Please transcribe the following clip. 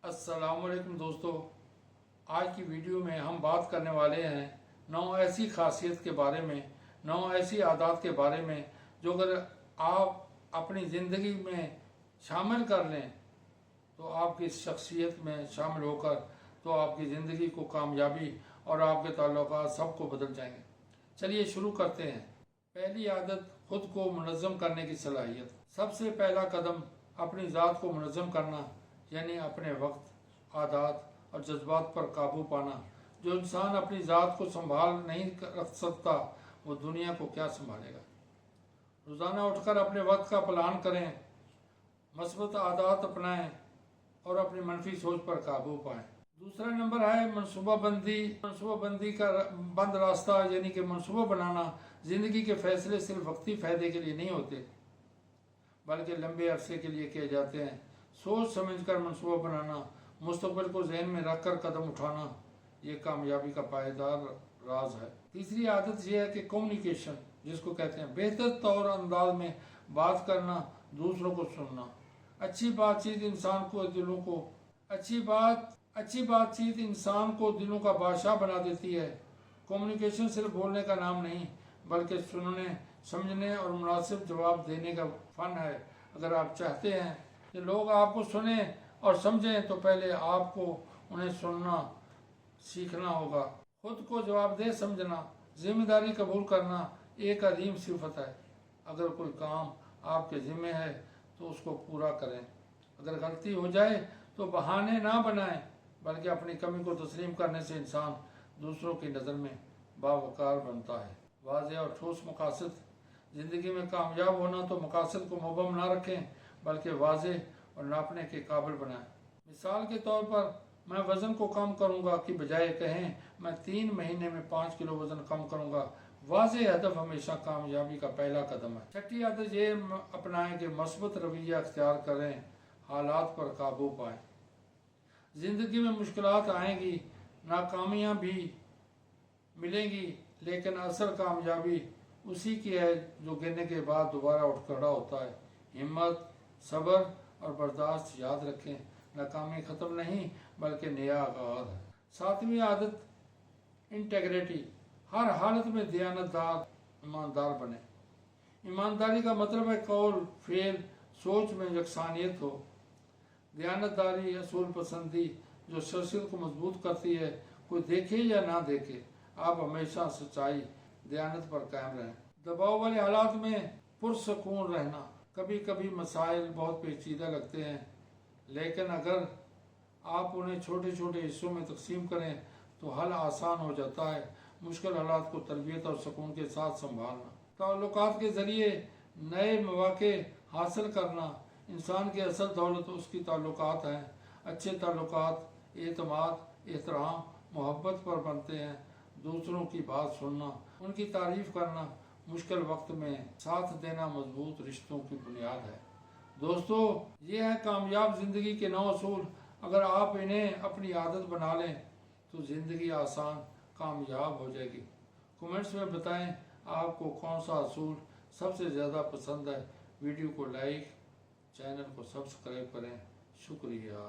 अस्सलाम वालेकुम दोस्तों, आज की वीडियो में हम बात करने वाले हैं 9 ऐसी खासियत के बारे में, 9 ऐसी आदत के बारे में जो अगर आप अपनी ज़िंदगी में शामिल कर लें तो आपकी शख्सियत में शामिल होकर तो आपकी ज़िंदगी को कामयाबी और आपके ताल्लुकात सबको बदल जाएंगे। चलिए शुरू करते हैं। पहली आदत, खुद को मुनज़्ज़म करने की सलाहियत। सबसे पहला कदम अपनी ज़ात को मुनज़्ज़म करना, यानी अपने वक्त, आदत और जज्बात पर काबू पाना। जो इंसान अपनी ज़ात को संभाल नहीं रख सकता वो दुनिया को क्या संभालेगा। रोज़ाना उठकर अपने वक्त का प्लान करें, मस्बत आदत अपनाएं और अपनी मनफी सोच पर काबू पाएं। दूसरा नंबर है मनसूबाबंदी। मनसूबाबंदी का बंद रास्ता, यानी कि मनसूबा बनाना। ज़िंदगी के फैसले सिर्फ वक्ती फ़ायदे के लिए नहीं होते बल्कि लंबे अरसे के लिए किए जाते हैं। सोच समझकर मनसूबा बनाना, मुस्तकबिल को जहन में रखकर कदम उठाना, ये कामयाबी का पायदार राज है। तीसरी आदत यह है कि कम्युनिकेशन, जिसको कहते हैं बेहतर तौर अंदाज में बात करना, दूसरों को सुनना। अच्छी बातचीत इंसान को दिलों का बादशाह बना देती है। कम्युनिकेशन सिर्फ बोलने का नाम नहीं बल्कि सुनने, समझने और मुनासिब जवाब देने का फन है। अगर आप चाहते हैं कि लोग आपको सुने और समझें तो पहले आपको उन्हें सुनना सीखना होगा। खुद को जवाबदेह समझना, जिम्मेदारी कबूल करना एक अजीम सिफत है। अगर कोई काम आपके जिम्मे है तो उसको पूरा करें। अगर गलती हो जाए तो बहाने ना बनाएं बल्कि अपनी कमी को तस्लीम करने से इंसान दूसरों की नज़र में बावकार बनता है। वाज़ेह और ठोस मकासद। ज़िंदगी में कामयाब होना तो मकासद को मुबहम ना रखें बल्कि वाज़ेह और नापने के काबिल बनाएं। मिसाल के तौर पर मैं वज़न को कम करूंगा की बजाय कहें मैं 3 महीने में 5 किलो वज़न कम करूंगा। वाज़ेह हदफ हमेशा कामयाबी का पहला कदम है। छठी आदत ये अपनाएं कि मस्बत रवैया अख्तियार करें, हालात पर काबू पाएं। ज़िंदगी में मुश्किलात आएंगी, नाकामियाँ भी मिलेंगी, लेकिन असल कामयाबी उसी की है जो गिरने के बाद दोबारा उठ खड़ा होता है। हिम्मत, सब्र और बर्दाश्त याद रखें, नाकामी ख़त्म नहीं बल्कि नया आगाज़ है। सातवीं आदत, इंटेग्रिटी। हर हालत में दयानतदार, ईमानदार बने। ईमानदारी का मतलब है कौल, फेल, सोच में यकसानियत हो। दयानतदारी, असूल पसंदी जो शख्सियत को मजबूत करती है। कोई देखे या ना देखे, आप हमेशा सच्चाई, दयानत पर कायम रहें। दबाव वाले हालात में पुरसकून रहना। कभी कभी मसाइल बहुत पेचीदा लगते हैं, लेकिन अगर आप उन्हें छोटे छोटे हिस्सों में तकसीम करें तो हल आसान हो जाता है। मुश्किल हालात को तरबियत और सुकून के साथ संभालना। ताल्लुकात के ज़रिए नए मौके हासिल करना। इंसान की असल दौलत उसकी ताल्लुकात हैं। अच्छे ताल्लुकात एतमाद, एहतराम, मोहब्बत पर बनते हैं। दूसरों की बात सुनना, उनकी तारीफ करना, मुश्किल वक्त में साथ देना मजबूत रिश्तों की बुनियाद है। दोस्तों, ये है कामयाब ज़िंदगी के 9 असूल। अगर आप इन्हें अपनी आदत बना लें तो ज़िंदगी आसान, कामयाब हो जाएगी। कमेंट्स में बताएं आपको कौन सा असूल सबसे ज़्यादा पसंद है। वीडियो को लाइक, चैनल को सब्सक्राइब करें। शुक्रिया।